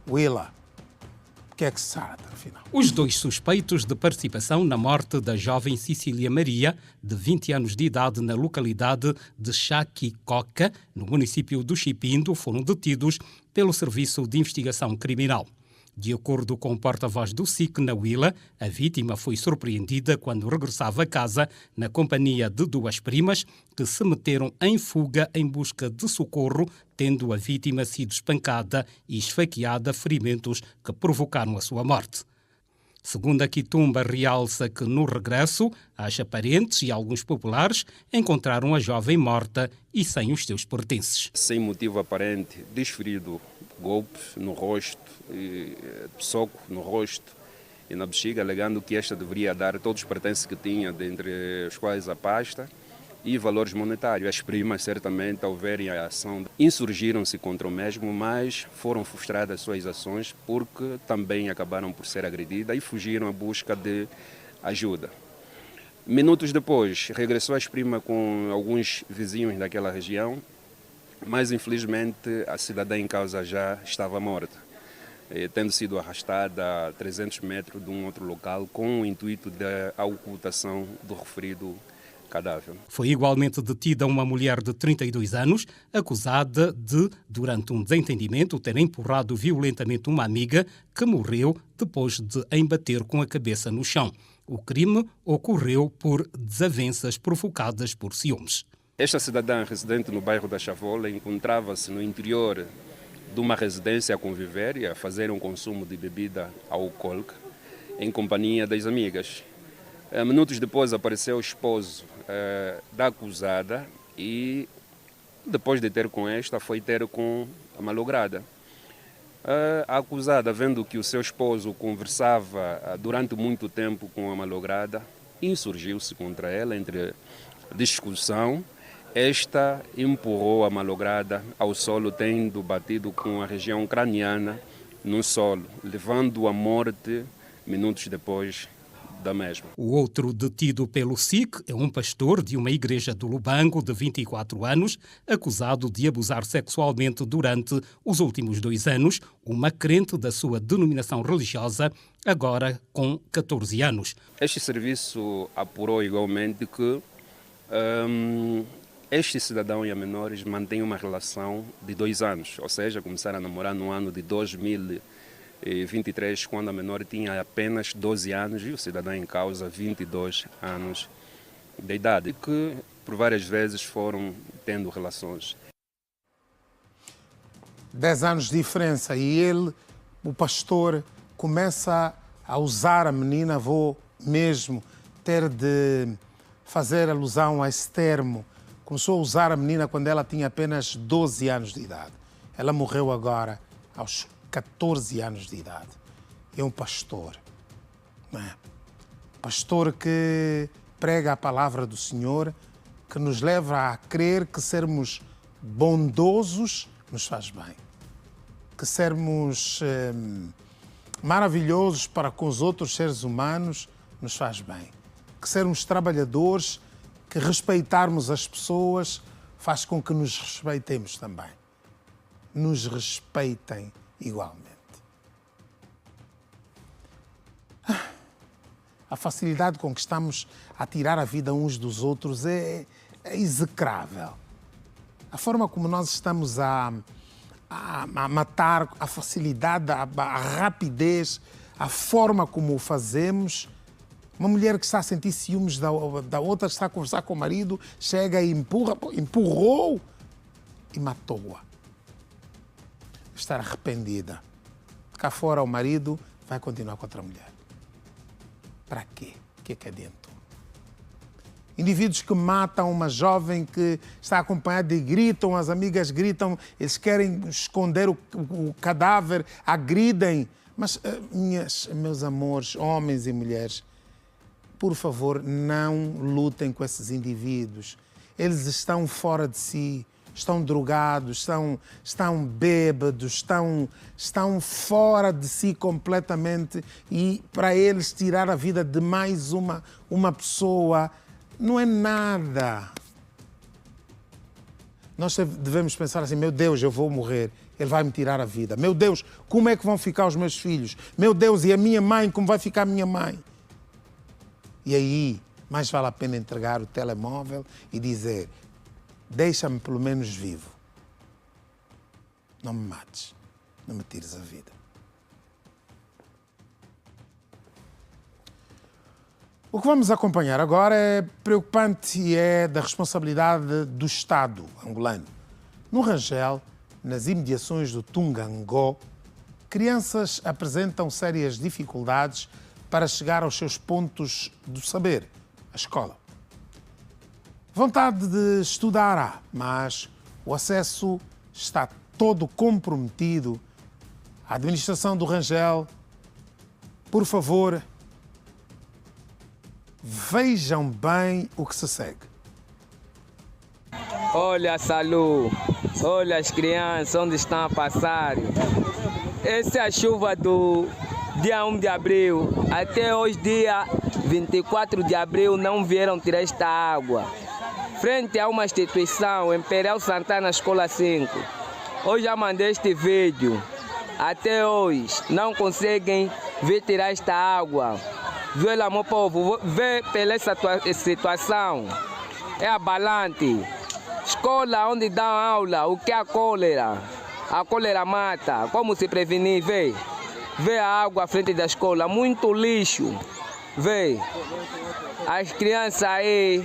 Willa, o que é que se sabe, afinal? Os 2 suspeitos de participação na morte da jovem Cecília Maria, de 20 anos de idade, na localidade de Xaxicoca, no município do Chipindo, foram detidos pelo Serviço de Investigação Criminal. De acordo com o porta-voz do SIC na Huila, a vítima foi surpreendida quando regressava a casa na companhia de 2 primas que se meteram em fuga em busca de socorro, tendo a vítima sido espancada e esfaqueada, ferimentos que provocaram a sua morte. Segundo a Quitumba, realça que no regresso, as parentes e alguns populares encontraram a jovem morta e sem os seus pertences. Sem motivo aparente, desferido golpes no rosto, soco no rosto e na bexiga, alegando que esta deveria dar todos os pertences que tinha, dentre os quais a pasta e valores monetários. As primas, certamente, ao verem a ação, insurgiram-se contra o mesmo, mas foram frustradas suas ações porque também acabaram por ser agredidas e fugiram à busca de ajuda. Minutos depois, regressou as primas com alguns vizinhos daquela região, mas infelizmente a cidadã em causa já estava morta, tendo sido arrastada a 300 metros de um outro local com o intuito da ocultação do referido cadáver. Foi igualmente detida uma mulher de 32 anos, acusada de, durante um desentendimento, ter empurrado violentamente uma amiga que morreu depois de a embater com a cabeça no chão. O crime ocorreu por desavenças provocadas por ciúmes. Esta cidadã, residente no bairro da Chavola, encontrava-se no interior de uma residência a conviver e a fazer um consumo de bebida alcoólica em companhia das amigas. Minutos depois apareceu o esposo da acusada e Depois de ter com esta, foi ter com a malograda. A acusada, vendo que o seu esposo conversava durante muito tempo com a malograda, insurgiu-se contra ela entre discussão. Esta empurrou a malograda ao solo, tendo batido com a região craniana no solo, levando à morte minutos depois da mesma. O outro detido pelo SIC é um pastor de uma igreja do Lubango de 24 anos, acusado de abusar sexualmente durante os últimos 2 anos, uma crente da sua denominação religiosa, agora com 14 anos. Este serviço apurou igualmente que este cidadão e a menores mantêm uma relação de 2 anos, ou seja, começaram a namorar no ano de 2023, quando a menor tinha apenas 12 anos e o cidadão em causa 22 anos de idade, e que por várias vezes foram tendo relações. 10 anos de diferença e ele, o pastor, começa a usar a menina, vou mesmo ter de fazer alusão a esse termo. Começou a usar a menina quando ela tinha apenas 12 anos de idade. Ela morreu agora aos 14 anos de idade. É um pastor, não é? Pastor que prega a palavra do Senhor, que nos leva a crer que sermos bondosos nos faz bem. Que sermos maravilhosos para com os outros seres humanos nos faz bem. Que sermos trabalhadores, que respeitarmos as pessoas faz com que nos respeitemos também. Nos respeitem igualmente. A facilidade com que estamos a tirar a vida uns dos outros é execrável. A forma como nós estamos a matar, a facilidade, a rapidez, a forma como o fazemos. Uma mulher que está a sentir ciúmes da outra, que está a conversar com o marido, chega e empurrou e matou-a. Estar arrependida. Cá fora o marido vai continuar com outra mulher. Para quê? O que é que adiantou? Indivíduos que matam uma jovem que está acompanhada e gritam, as amigas gritam, eles querem esconder o cadáver, agridem. Mas, meus amores, homens e mulheres, por favor, não lutem com esses indivíduos. Eles estão fora de si, estão drogados, estão bêbados, estão fora de si completamente, e para eles tirar a vida de mais uma pessoa não é nada. Nós devemos pensar assim: meu Deus, eu vou morrer, ele vai me tirar a vida. Meu Deus, como é que vão ficar os meus filhos? Meu Deus, e a minha mãe, como vai ficar a minha mãe? E aí, mais vale a pena entregar o telemóvel e dizer: deixa-me pelo menos vivo. Não me mates, não me tires a vida. O que vamos acompanhar agora é preocupante e é da responsabilidade do Estado angolano. No Rangel, nas imediações do Tungangó, crianças apresentam sérias dificuldades para chegar aos seus pontos do saber, a escola. Vontade de estudar há, mas o acesso está todo comprometido. A administração do Rangel, por favor, vejam bem o que se segue. Olha a saúde, olha as crianças onde estão a passar. Essa é a chuva do dia 1 de abril. Até hoje, dia 24 de abril, não vieram tirar esta água. Frente a uma instituição, Imperial Santana Escola 5. Hoje já mandei este vídeo. Até hoje, não conseguem vir tirar esta água. Vê lá, meu povo, vê pela situação. É abalante. Escola onde dão aula, o que é a cólera? A cólera mata. Como se prevenir? Vê. Vê a água à frente da escola, muito lixo. Vê. As crianças aí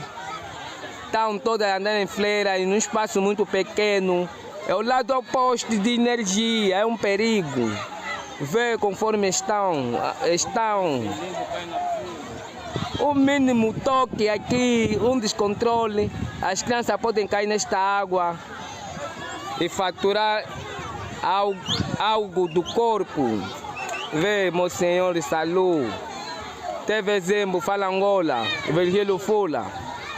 estão todas andando em fileira e num espaço muito pequeno. É o lado oposto de energia, é um perigo. Vê conforme estão. O mínimo toque aqui, um descontrole, as crianças podem cair nesta água. e faturar algo do corpo. Vê, meu senhor de saúde. Teve Zembo, fala Angola, Virgílio Fula.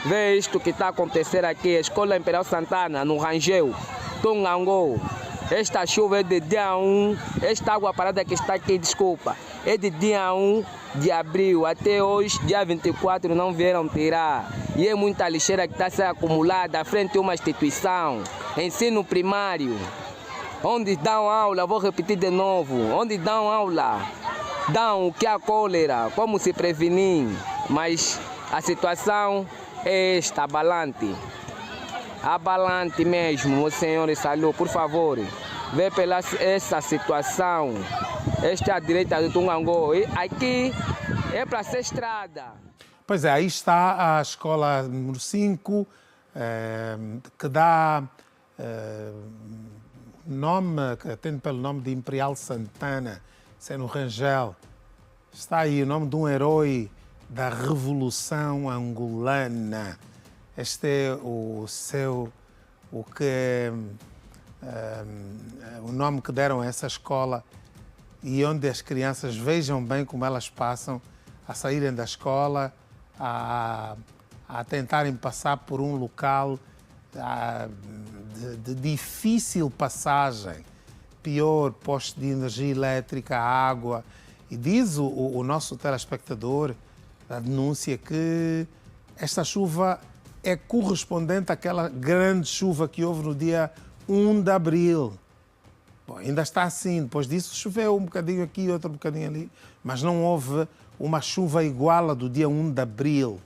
Vê isto que está acontecendo aqui, a Escola Imperial Santana, no Rangel, Tongangô. Esta chuva é de dia 1, esta água parada que está aqui, desculpa, é de dia 1 de abril até hoje, dia 24, não vieram tirar. E é muita lixeira que está sendo acumulada à frente de uma instituição, ensino primário, onde dão aula, vou repetir de novo, onde dão aula, dão o que é a cólera, como se prevenir, mas a situação é esta, abalante. Abalante mesmo, o senhor de saúde, por favor, vê pela essa situação. Esta é a direita do Tungangô. E aqui é para ser estrada. Pois é, aí está a escola número 5, que dá nome, tendo pelo nome de Imperial Santana, sendo Rangel. Está aí o nome de um herói da Revolução Angolana. Este é o nome que deram a essa escola, e onde as crianças vejam bem como elas passam a saírem da escola, a tentarem passar por um local de difícil passagem, pior, posto de energia elétrica, água. E diz o nosso telespectador, a denúncia, que esta chuva é correspondente àquela grande chuva que houve no dia 1 de abril. Bom, ainda está assim, depois disso choveu um bocadinho aqui, outro bocadinho ali, mas não houve uma chuva igual a do dia 1 de abril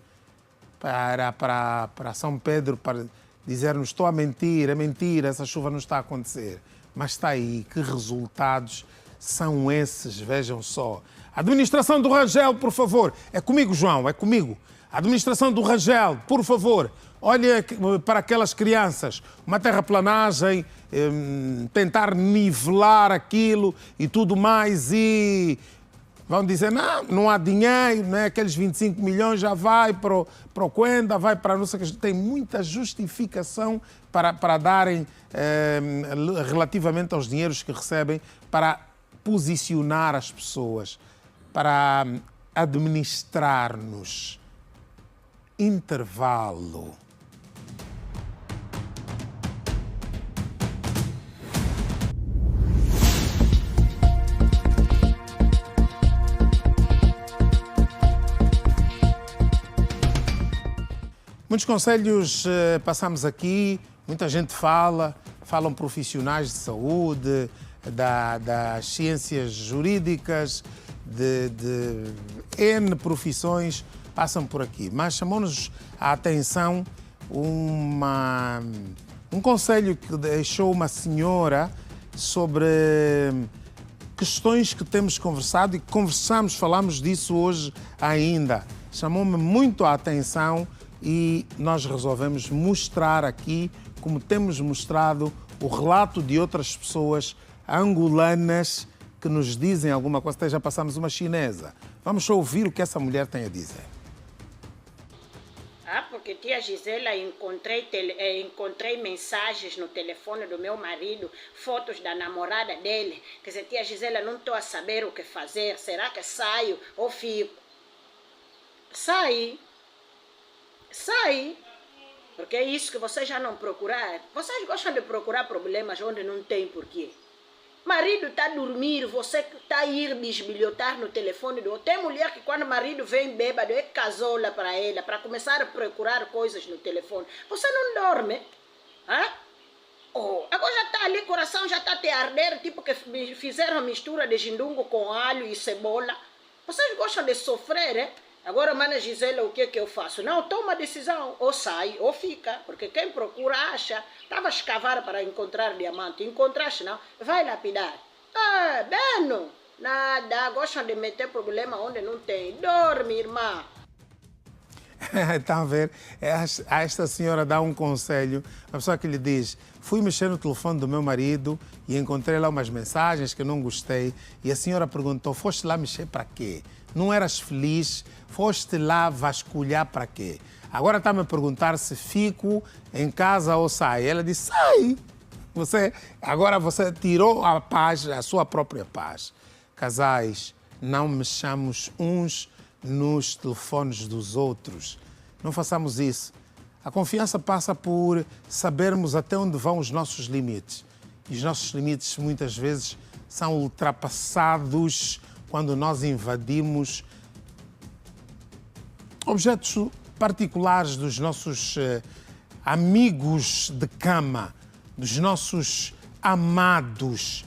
para São Pedro, para dizer-nos estou a mentir, é mentira, essa chuva não está a acontecer. Mas está aí, que resultados são esses, vejam só. Administração do Rangel, por favor. É comigo, João, é comigo. Administração do Rangel, por favor, olha para aquelas crianças, uma terraplanagem, tentar nivelar aquilo e tudo mais, e vão dizer, não há dinheiro, né? Aqueles 25 milhões já vai para o Quenda, vai para a nossa... Tem muita justificação para darem relativamente aos dinheiros que recebem, para posicionar as pessoas, para administrar-nos. Intervalo. Muitos conselhos passamos aqui, muita gente falam profissionais de saúde, das ciências jurídicas, de N profissões passam por aqui, mas chamou-nos a atenção um conselho que deixou uma senhora sobre questões que temos conversado e que falamos disso hoje ainda. Chamou-me muito a atenção e nós resolvemos mostrar aqui, como temos mostrado, o relato de outras pessoas angolanas que nos dizem alguma coisa. Até já passamos uma chinesa. Vamos só ouvir o que essa mulher tem a dizer. Porque tia Gisela, encontrei mensagens no telefone do meu marido, fotos da namorada dele. Quer dizer, tia Gisela, não estou a saber o que fazer. Será que saio ou fico? Sai. Porque é isso que vocês já não procuraram. Vocês gostam de procurar problemas onde não tem porquê. Marido está a dormir, você está a ir bisbilhotar no telefone do outro. Tem mulher que quando o marido vem bêbado, é casola para ela, para começar a procurar coisas no telefone. Você não dorme? Hã? Oh, agora já está ali, o coração já está a te arder, tipo que fizeram a mistura de jindungo com alho e cebola. Vocês gostam de sofrer, hein? Agora, mana Gisela, o que é que eu faço? Não, toma decisão, ou sai, ou fica, porque quem procura acha. Estava a escavar para encontrar diamante, encontraste não, vai lapidar. Beno, nada, gostam de meter problema onde não tem. Dorme, irmã. Estão a ver? Esta senhora dá um conselho, uma pessoa que lhe diz, fui mexer no telefone do meu marido e encontrei lá umas mensagens que eu não gostei, e a senhora perguntou, foste lá mexer para quê? Não eras feliz? Foste lá vasculhar para quê? Agora está-me a perguntar se fico em casa ou saio. Ela disse, sai. Agora você tirou a paz, a sua própria paz. Casais, não mexamos uns nos telefones dos outros. Não façamos isso. A confiança passa por sabermos até onde vão os nossos limites. E os nossos limites, muitas vezes, são ultrapassados quando nós invadimos objetos particulares dos nossos amigos de cama, dos nossos amados,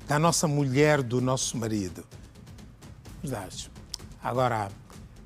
da nossa mulher, do nosso marido. Verdade. Agora,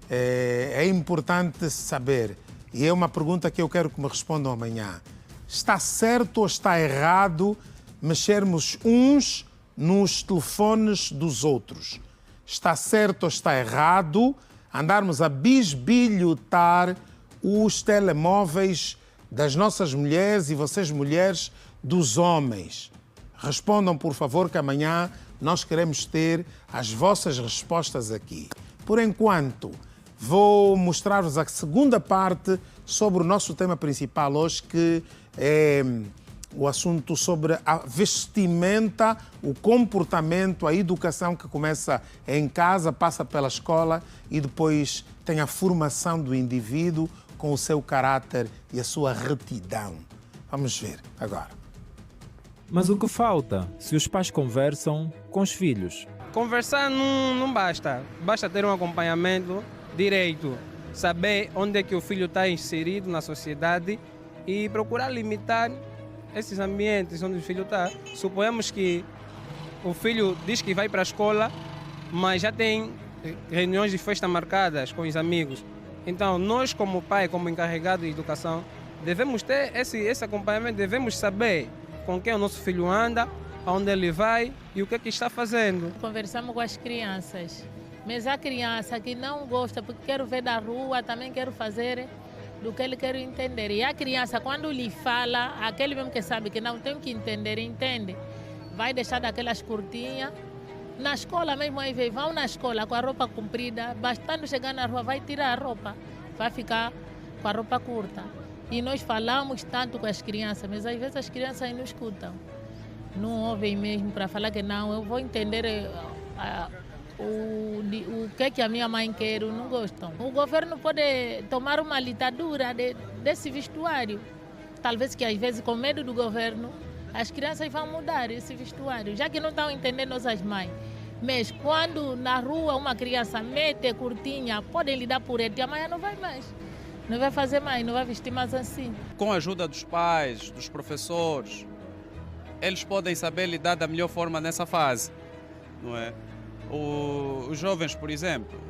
é importante saber, e é uma pergunta que eu quero que me respondam amanhã, está certo ou está errado mexermos uns nos telefones dos outros? Está certo ou está errado andarmos a bisbilhotar os telemóveis das nossas mulheres e vocês mulheres dos homens? Respondam, por favor, que amanhã nós queremos ter as vossas respostas aqui. Por enquanto, vou mostrar-vos a segunda parte sobre o nosso tema principal hoje, que é o assunto sobre a vestimenta, o comportamento, a educação que começa em casa, passa pela escola e depois tem a formação do indivíduo com o seu caráter e a sua retidão. Vamos ver agora. Mas o que falta se os pais conversam com os filhos? Conversar não basta. Basta ter um acompanhamento direito, saber onde é que o filho está inserido na sociedade e procurar limitar esses ambientes onde o filho está. Suponhamos que o filho diz que vai para a escola, mas já tem reuniões de festa marcadas com os amigos. Então, nós como pai, como encarregado de educação, devemos ter esse acompanhamento, devemos saber com quem o nosso filho anda, aonde ele vai e o que é que está fazendo. Conversamos com as crianças, mas a criança que não gosta, porque quero ver da rua, também quero fazer do que ele quer entender. E a criança, quando lhe fala, aquele mesmo que sabe que não tem que entender, entende. Vai deixar daquelas curtinhas. Na escola mesmo, aí vão na escola com a roupa comprida, bastando chegar na rua, vai tirar a roupa, vai ficar com a roupa curta. E nós falamos tanto com as crianças, mas às vezes as crianças não escutam. Não ouvem mesmo para falar que não, eu vou entender o que é que a minha mãe quer, não gostam. O governo pode tomar uma ditadura desse vestuário. Talvez que às vezes com medo do governo, as crianças vão mudar esse vestuário, já que não estão entendendo nossas mães. Mas quando na rua uma criança mete curtinha, podem lhe dar por ele, amanhã não vai mais. Não vai fazer mais, não vai vestir mais assim. Com a ajuda dos pais, dos professores, eles podem saber lidar da melhor forma nessa fase, não é? Os jovens, por exemplo,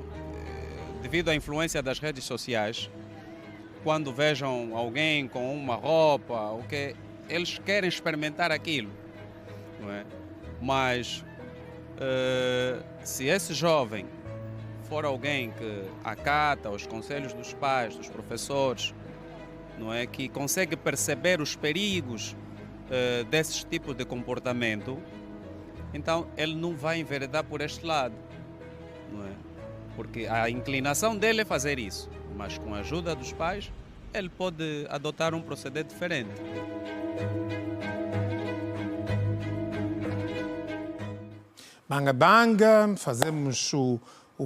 devido à influência das redes sociais, quando vejam alguém com uma roupa, o que eles querem experimentar aquilo, não é? Mas se esse jovem for alguém que acata os conselhos dos pais, dos professores, não é, que consegue perceber os perigos desses tipos de comportamento, então ele não vai enveredar por este lado, não é? Porque a inclinação dele é fazer isso, mas com a ajuda dos pais ele pode adotar um proceder diferente. Banga banga, fazemos o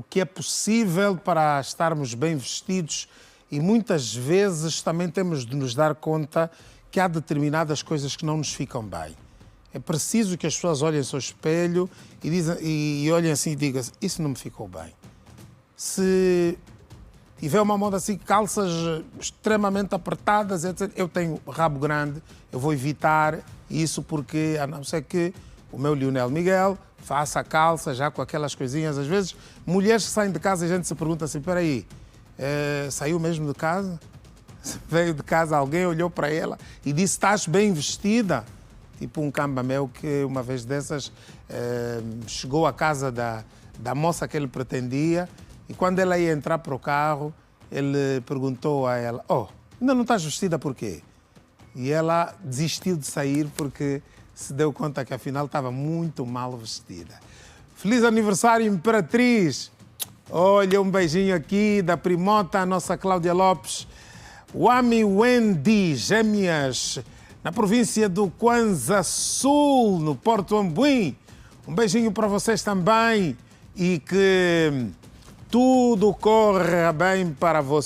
que é possível para estarmos bem vestidos e muitas vezes também temos de nos dar conta que há determinadas coisas que não nos ficam bem. É preciso que as pessoas olhem ao seu espelho e olhem assim e digam: isso não me ficou bem. Se tiver uma moda assim, calças extremamente apertadas, etc., eu tenho rabo grande, eu vou evitar isso porque, a não ser que o meu Lionel Miguel faça a calça já com aquelas coisinhas. Às vezes, mulheres que saem de casa e a gente se pergunta assim: espera aí, saiu mesmo de casa? Veio de casa, alguém olhou para ela e disse: estás bem vestida? Tipo um camba meu que uma vez dessas chegou à casa da moça que ele pretendia e quando ela ia entrar para o carro, ele perguntou a ela: oh, ainda não estás vestida por quê? E ela desistiu de sair porque se deu conta que afinal estava muito mal vestida. Feliz aniversário, Imperatriz! Olha, um beijinho aqui da primota, a nossa Cláudia Lopes. Wami Wendy, gêmeas na província do Kwanza Sul, no Porto Ambuim. Um beijinho para vocês também e que tudo corra bem para vocês.